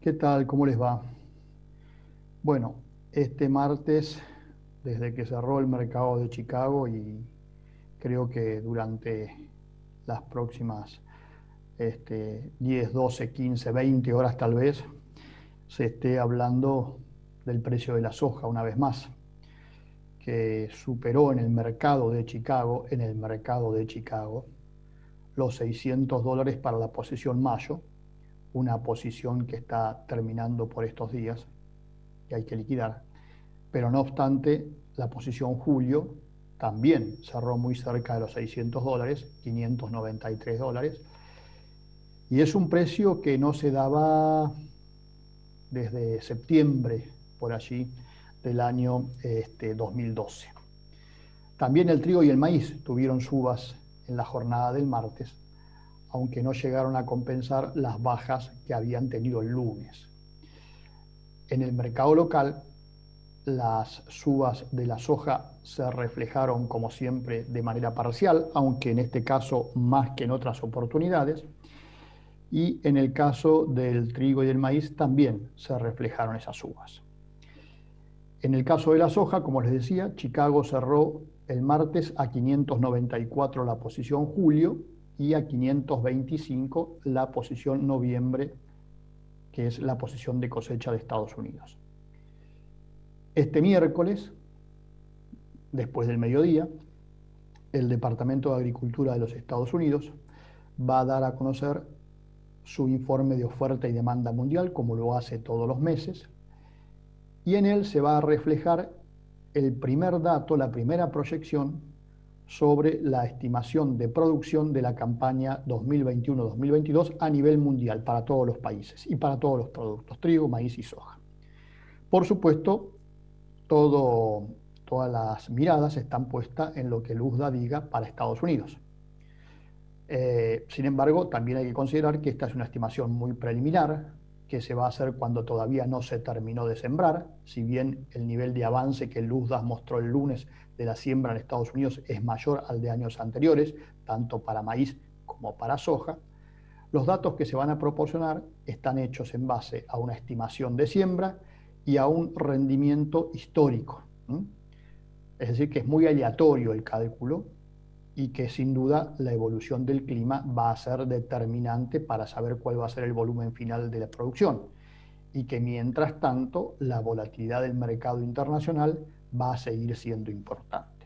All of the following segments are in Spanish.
¿Qué tal? ¿Cómo les va? Bueno, este martes, desde que cerró el mercado de Chicago y creo que durante las próximas 10, 12, 15, 20 horas tal vez, se esté hablando del precio de la soja una vez más, que superó en el mercado de Chicago, los $600 para la posición mayo, una posición que está terminando por estos días, que hay que liquidar. Pero no obstante, la posición julio también cerró muy cerca de los $600, $593, y es un precio que no se daba desde septiembre, por allí, del año 2012. También el trigo y el maíz tuvieron subas en la jornada del martes, aunque no llegaron a compensar las bajas que habían tenido el lunes. En el mercado local, las subas de la soja se reflejaron, como siempre, de manera parcial, aunque en este caso más que en otras oportunidades. Y en el caso del trigo y del maíz también se reflejaron esas subas. En el caso de la soja, como les decía, Chicago cerró el martes a 594 la posición julio y a 525 la posición noviembre, que es la posición de cosecha de Estados Unidos. Este miércoles, después del mediodía, el Departamento de Agricultura de los Estados Unidos va a dar a conocer su informe de oferta y demanda mundial, como lo hace todos los meses, y en él se va a reflejar el primer dato, la primera proyección sobre la estimación de producción de la campaña 2021-2022 a nivel mundial para todos los países y para todos los productos, trigo, maíz y soja. Por supuesto, todas las miradas están puestas en lo que el USDA diga para Estados Unidos. Sin embargo, también hay que considerar que esta es una estimación muy preliminar, que se va a hacer cuando todavía no se terminó de sembrar. Si bien el nivel de avance que el USDA mostró el lunes de la siembra en Estados Unidos es mayor al de años anteriores, tanto para maíz como para soja, los datos que se van a proporcionar están hechos en base a una estimación de siembra y a un rendimiento histórico. Es decir, que es muy aleatorio el cálculo y que sin duda la evolución del clima va a ser determinante para saber cuál va a ser el volumen final de la producción, y que mientras tanto la volatilidad del mercado internacional va a seguir siendo importante.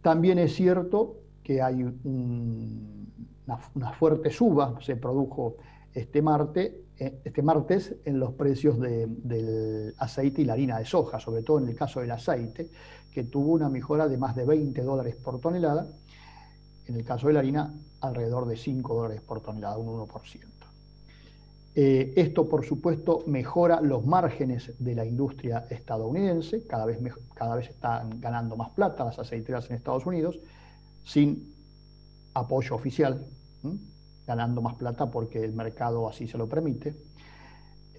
También es cierto que hay una fuerte suba, se produjo este martes en los precios del aceite y la harina de soja, sobre todo en el caso del aceite, que tuvo una mejora de más de $20 por tonelada. En el caso de la harina, alrededor de $5 por tonelada, un 1%. Esto, por supuesto, mejora los márgenes de la industria estadounidense, cada vez están ganando más plata las aceiteras en Estados Unidos, sin apoyo oficial, ganando más plata porque el mercado así se lo permite.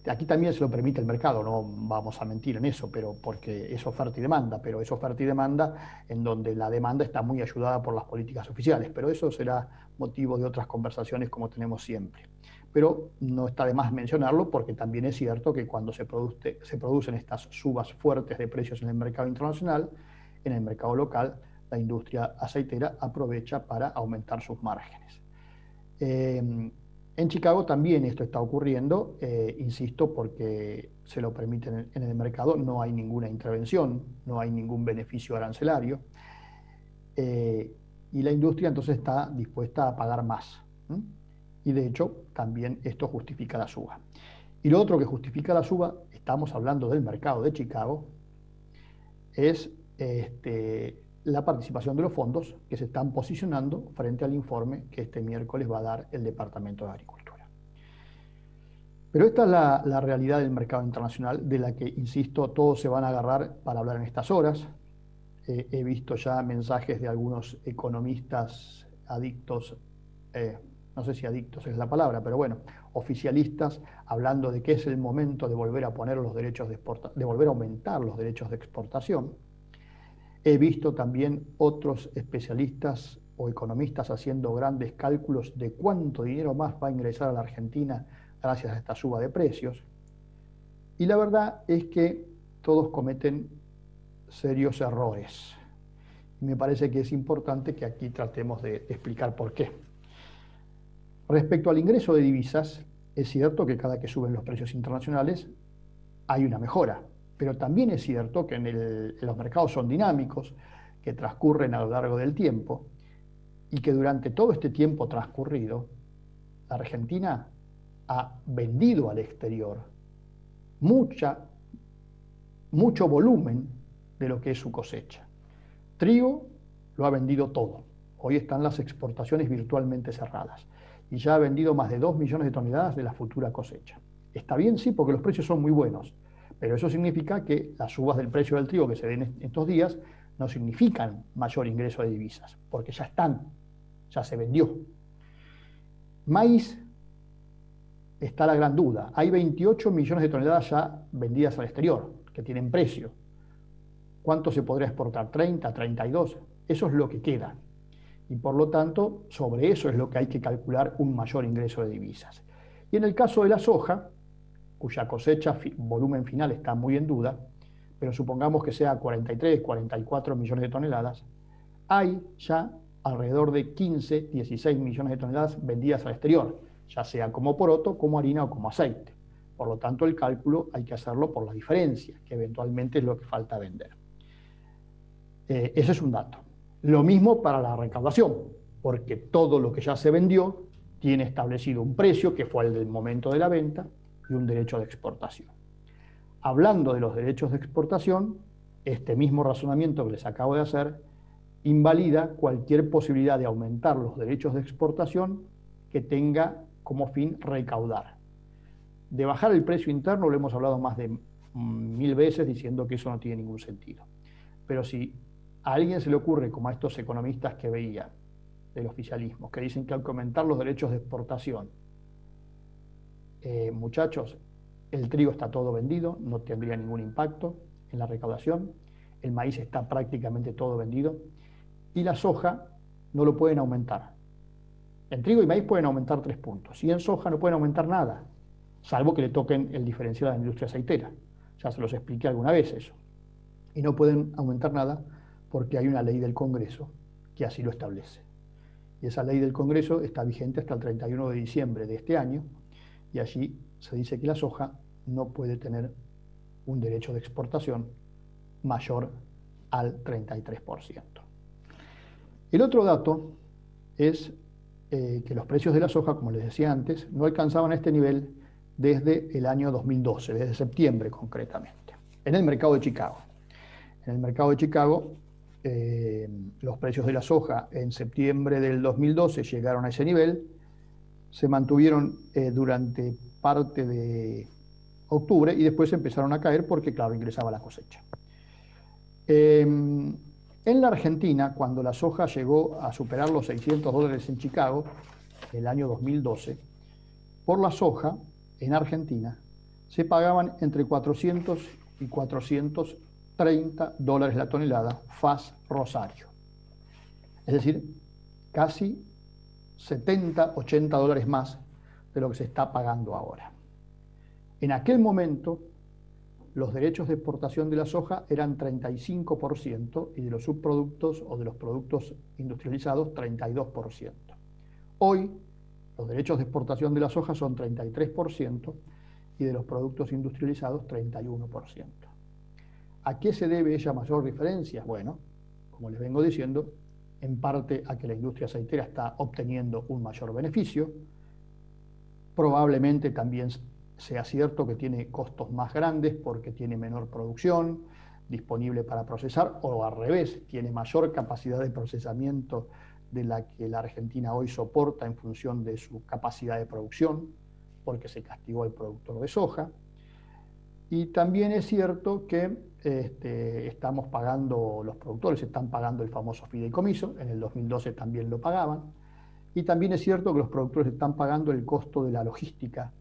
Aquí también se lo permite el mercado, no vamos a mentir en eso, pero porque es oferta y demanda, pero es oferta y demanda en donde la demanda está muy ayudada por las políticas oficiales, pero eso será motivo de otras conversaciones como tenemos siempre. Pero no está de más mencionarlo porque también es cierto que cuando se producen estas subas fuertes de precios en el mercado internacional, en el mercado local, la industria aceitera aprovecha para aumentar sus márgenes. En Chicago también esto está ocurriendo, insisto, porque se lo permiten en el mercado, no hay ninguna intervención, no hay ningún beneficio arancelario, y la industria entonces está dispuesta a pagar más. Y de hecho también esto justifica la suba. Y lo otro que justifica la suba, estamos hablando del mercado de Chicago, es la participación de los fondos que se están posicionando frente al informe que este miércoles va a dar el Departamento de Agricultura. Pero esta es la realidad del mercado internacional, de la que, insisto, todos se van a agarrar para hablar en estas horas. He visto ya mensajes de algunos economistas adictos, no sé si adictos es la palabra, pero bueno, oficialistas, hablando de que es el momento de volver a poner los derechos de volver a aumentar los derechos de exportación. He visto también otros especialistas o economistas haciendo grandes cálculos de cuánto dinero más va a ingresar a la Argentina gracias a esta suba de precios. Y la verdad es que todos cometen serios errores. Y me parece que es importante que aquí tratemos de explicar por qué. Respecto al ingreso de divisas, es cierto que cada que suben los precios internacionales hay una mejora, pero también es cierto que los mercados son dinámicos, que transcurren a lo largo del tiempo, y que durante todo este tiempo transcurrido, la Argentina ha vendido al exterior mucho volumen de lo que es su cosecha. Trigo lo ha vendido todo. Hoy están las exportaciones virtualmente cerradas y ya ha vendido más de 2 millones de toneladas de la futura cosecha. Está bien, sí, porque los precios son muy buenos, pero eso significa que las subas del precio del trigo que se ven estos días no significan mayor ingreso de divisas, porque ya están, ya se vendió. Maíz, está la gran duda. Hay 28 millones de toneladas ya vendidas al exterior, que tienen precio. ¿Cuánto se podría exportar? ¿30, 32? Eso es lo que queda. Y por lo tanto, sobre eso es lo que hay que calcular un mayor ingreso de divisas. Y en el caso de la soja, cuya cosecha, volumen final está muy en duda, pero supongamos que sea 43, 44 millones de toneladas, hay ya alrededor de 15, 16 millones de toneladas vendidas al exterior, ya sea como poroto, como harina o como aceite. Por lo tanto, el cálculo hay que hacerlo por la diferencia, que eventualmente es lo que falta vender. Ese es un dato. Lo mismo para la recaudación, porque todo lo que ya se vendió tiene establecido un precio, que fue el del momento de la venta, y un derecho de exportación. Hablando de los derechos de exportación, este mismo razonamiento que les acabo de hacer invalida cualquier posibilidad de aumentar los derechos de exportación que tenga como fin recaudar. De bajar el precio interno lo hemos hablado más de 1000 veces diciendo que eso no tiene ningún sentido. Pero si a alguien se le ocurre, como a estos economistas que veía del oficialismo, que dicen que al aumentar los derechos de exportación, muchachos, el trigo está todo vendido, no tendría ningún impacto en la recaudación, el maíz está prácticamente todo vendido y la soja no lo pueden aumentar. En trigo y maíz pueden aumentar 3 puntos y en soja no pueden aumentar nada, salvo que le toquen el diferencial a la industria aceitera. Ya se los expliqué alguna vez eso. Y no pueden aumentar nada porque hay una ley del Congreso que así lo establece. Y esa ley del Congreso está vigente hasta el 31 de diciembre de este año y allí se dice que la soja no puede tener un derecho de exportación mayor al 33%. El otro dato es que los precios de la soja, como les decía antes, no alcanzaban este nivel desde el año 2012, desde septiembre concretamente, en el mercado de Chicago. En el mercado de Chicago, los precios de la soja en septiembre del 2012 llegaron a ese nivel, se mantuvieron durante parte de octubre y después empezaron a caer porque, claro, ingresaba la cosecha. En la Argentina, cuando la soja llegó a superar los $600 en Chicago, el año 2012, por la soja, en Argentina, se pagaban entre 400 y 430 dólares la tonelada FAS Rosario. Es decir, casi 70, 80 dólares más de lo que se está pagando ahora. En aquel momento, los derechos de exportación de la soja eran 35% y de los subproductos o de los productos industrializados 32%. Hoy, los derechos de exportación de la soja son 33% y de los productos industrializados 31%. ¿A qué se debe esa mayor diferencia? Bueno, como les vengo diciendo, en parte a que la industria aceitera está obteniendo un mayor beneficio, probablemente también sea cierto que tiene costos más grandes porque tiene menor producción disponible para procesar, o al revés, tiene mayor capacidad de procesamiento de la que la Argentina hoy soporta en función de su capacidad de producción, porque se castigó al productor de soja. Y también es cierto que estamos pagando, los productores están pagando el famoso fideicomiso, en el 2012 también lo pagaban, y también es cierto que los productores están pagando el costo de la logística,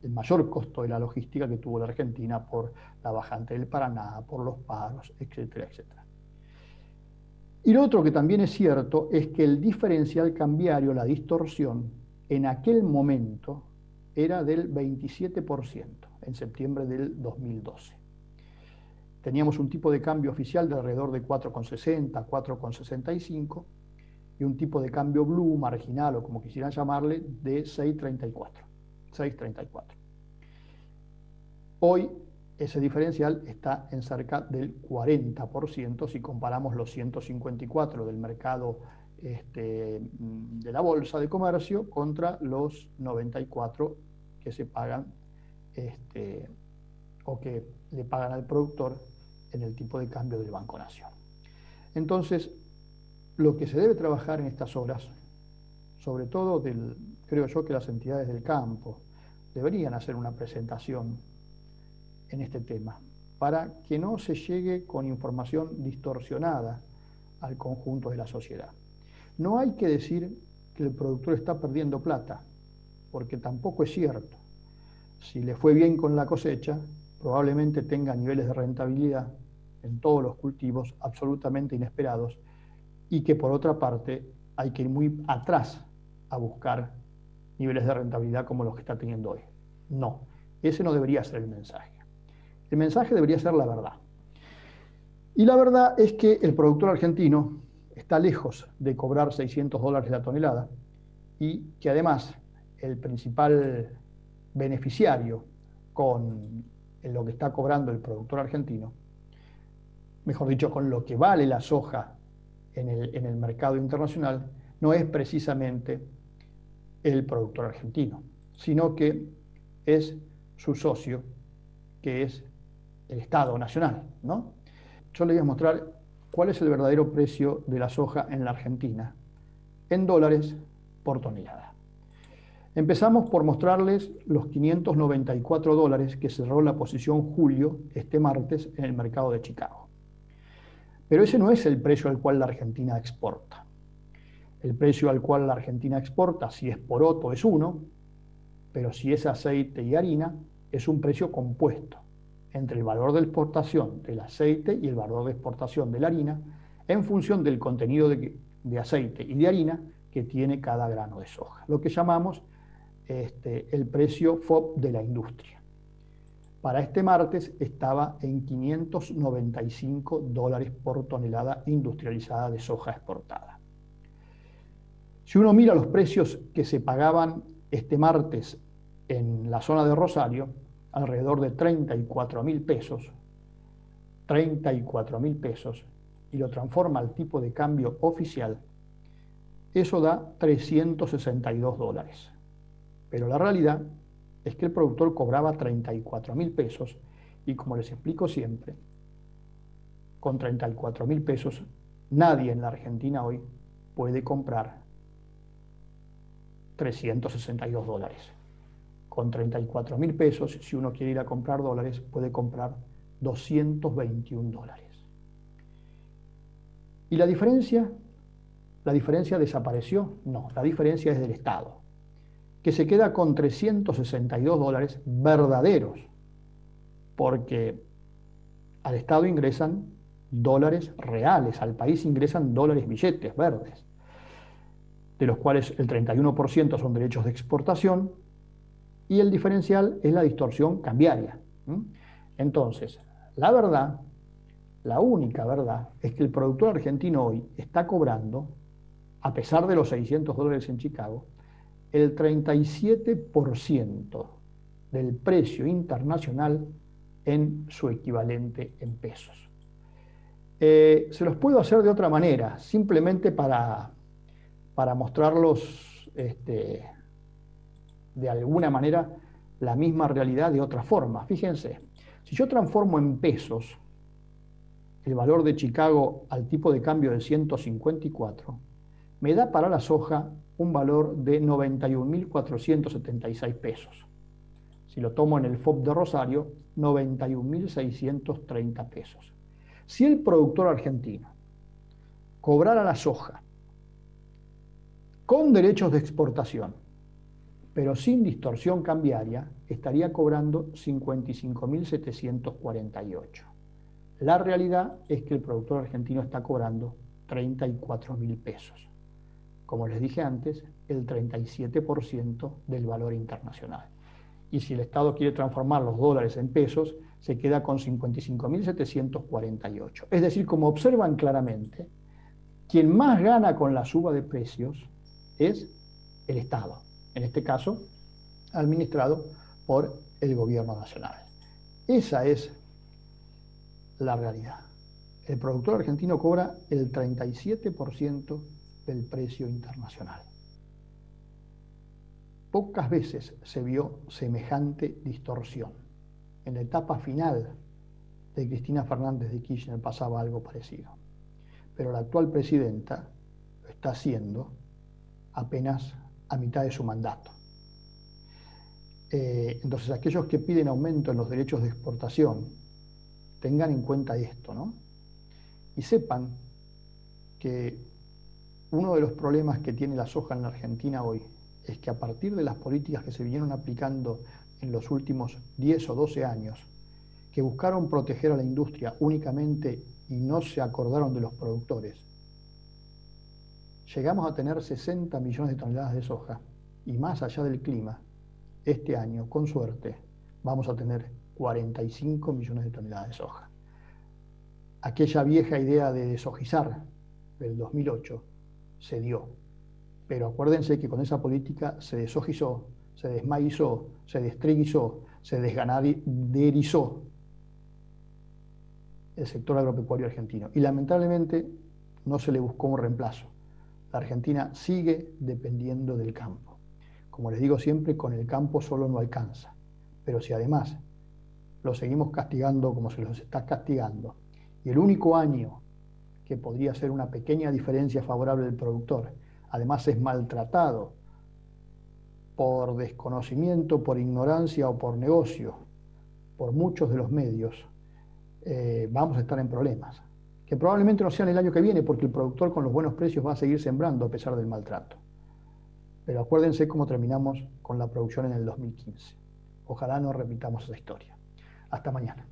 el mayor costo de la logística que tuvo la Argentina por la bajante del Paraná, por los paros, etcétera, etcétera. Y lo otro que también es cierto es que el diferencial cambiario, la distorsión, en aquel momento era del 27% en septiembre del 2012. Teníamos un tipo de cambio oficial de alrededor de 4,60, 4,65 y un tipo de cambio blue, marginal o como quisieran llamarle, de 6,34. Hoy ese diferencial está en cerca del 40% si comparamos los 154 del mercado de la Bolsa de Comercio contra los 94 que se pagan o que le pagan al productor en el tipo de cambio del Banco Nación. Entonces, lo que se debe trabajar en estas horas, sobre todo creo yo que las entidades del campo deberían hacer una presentación en este tema, para que no se llegue con información distorsionada al conjunto de la sociedad. No hay que decir que el productor está perdiendo plata, porque tampoco es cierto. Si le fue bien con la cosecha, probablemente tenga niveles de rentabilidad en todos los cultivos absolutamente inesperados y que por otra parte hay que ir muy atrás a buscar niveles de rentabilidad como los que está teniendo hoy. No, ese no debería ser el mensaje. El mensaje debería ser la verdad. Y la verdad es que el productor argentino está lejos de cobrar $600 la tonelada y que además el principal beneficiario con lo que está cobrando el productor argentino, mejor dicho, con lo que vale la soja en el mercado internacional, no es precisamente el productor argentino, sino que es su socio, que es el Estado Nacional, ¿no? Yo les voy a mostrar cuál es el verdadero precio de la soja en la Argentina, en dólares por tonelada. Empezamos por mostrarles los $594 que cerró la posición julio, este martes, en el mercado de Chicago. Pero ese no es el precio al cual la Argentina exporta. El precio al cual la Argentina exporta, si es poroto, es 1, pero si es aceite y harina, es un precio compuesto entre el valor de exportación del aceite y el valor de exportación de la harina, en función del contenido de aceite y de harina que tiene cada grano de soja, lo que llamamos el precio FOB de la industria. Para este martes estaba en $595 por tonelada industrializada de soja exportada. Si uno mira los precios que se pagaban este martes en la zona de Rosario, alrededor de 34.000 pesos, 34.000 pesos, y lo transforma al tipo de cambio oficial, eso da $362. Pero la realidad es que el productor cobraba 34.000 pesos y, como les explico siempre, con 34.000 pesos nadie en la Argentina hoy puede comprar $362. Con 34.000 pesos, si uno quiere ir a comprar dólares, puede comprar $221. ¿Y la diferencia? ¿La diferencia desapareció? No, la diferencia es del Estado, que se queda con $362 verdaderos, porque al Estado ingresan dólares reales, al país ingresan dólares billetes verdes, de los cuales el 31% son derechos de exportación, y el diferencial es la distorsión cambiaria. Entonces, la verdad, la única verdad, es que el productor argentino hoy está cobrando, a pesar de los $600 en Chicago, el 37% del precio internacional en su equivalente en pesos. Se los puedo hacer de otra manera, simplemente para mostrarlos de alguna manera la misma realidad de otra forma. Fíjense, si yo transformo en pesos el valor de Chicago al tipo de cambio de 154, me da para la soja un valor de 91.476 pesos. Si lo tomo en el FOB de Rosario, 91.630 pesos. Si el productor argentino cobrara la soja con derechos de exportación, pero sin distorsión cambiaria, estaría cobrando 55.748. La realidad es que el productor argentino está cobrando 34.000 pesos. Como les dije antes, el 37% del valor internacional. y si el Estado quiere transformar los dólares en pesos, se queda con 55.748. Es decir, como observan claramente, quien más gana con la suba de precios es el Estado, en este caso administrado por el gobierno nacional. Esa es la realidad. El productor argentino cobra el 37% del precio internacional. Pocas veces se vio semejante distorsión. En la etapa final de Cristina Fernández de Kirchner pasaba algo parecido. Pero la actual presidenta lo está haciendo apenas a mitad de su mandato. Entonces, aquellos que piden aumento en los derechos de exportación, tengan en cuenta esto, ¿no? Y sepan que uno de los problemas que tiene la soja en la Argentina hoy es que a partir de las políticas que se vinieron aplicando en los últimos 10 o 12 años, que buscaron proteger a la industria únicamente y no se acordaron de los productores, llegamos a tener 60 millones de toneladas de soja y más allá del clima, este año, con suerte, vamos a tener 45 millones de toneladas de soja. Aquella vieja idea de desojizar del 2008 se dio, pero acuérdense que con esa política se desojizó, se desmaizó, se destriguizó, se desganaderizó el sector agropecuario argentino y lamentablemente no se le buscó un reemplazo. La Argentina sigue dependiendo del campo. Como les digo siempre, con el campo solo no alcanza, pero si además lo seguimos castigando como se los está castigando, y el único año que podría ser una pequeña diferencia favorable del productor, además es maltratado por desconocimiento, por ignorancia o por negocio, por muchos de los medios, vamos a estar en problemas, que probablemente no sean el año que viene, porque el productor con los buenos precios va a seguir sembrando a pesar del maltrato. Pero acuérdense cómo terminamos con la producción en el 2015. Ojalá no repitamos esa historia. Hasta mañana.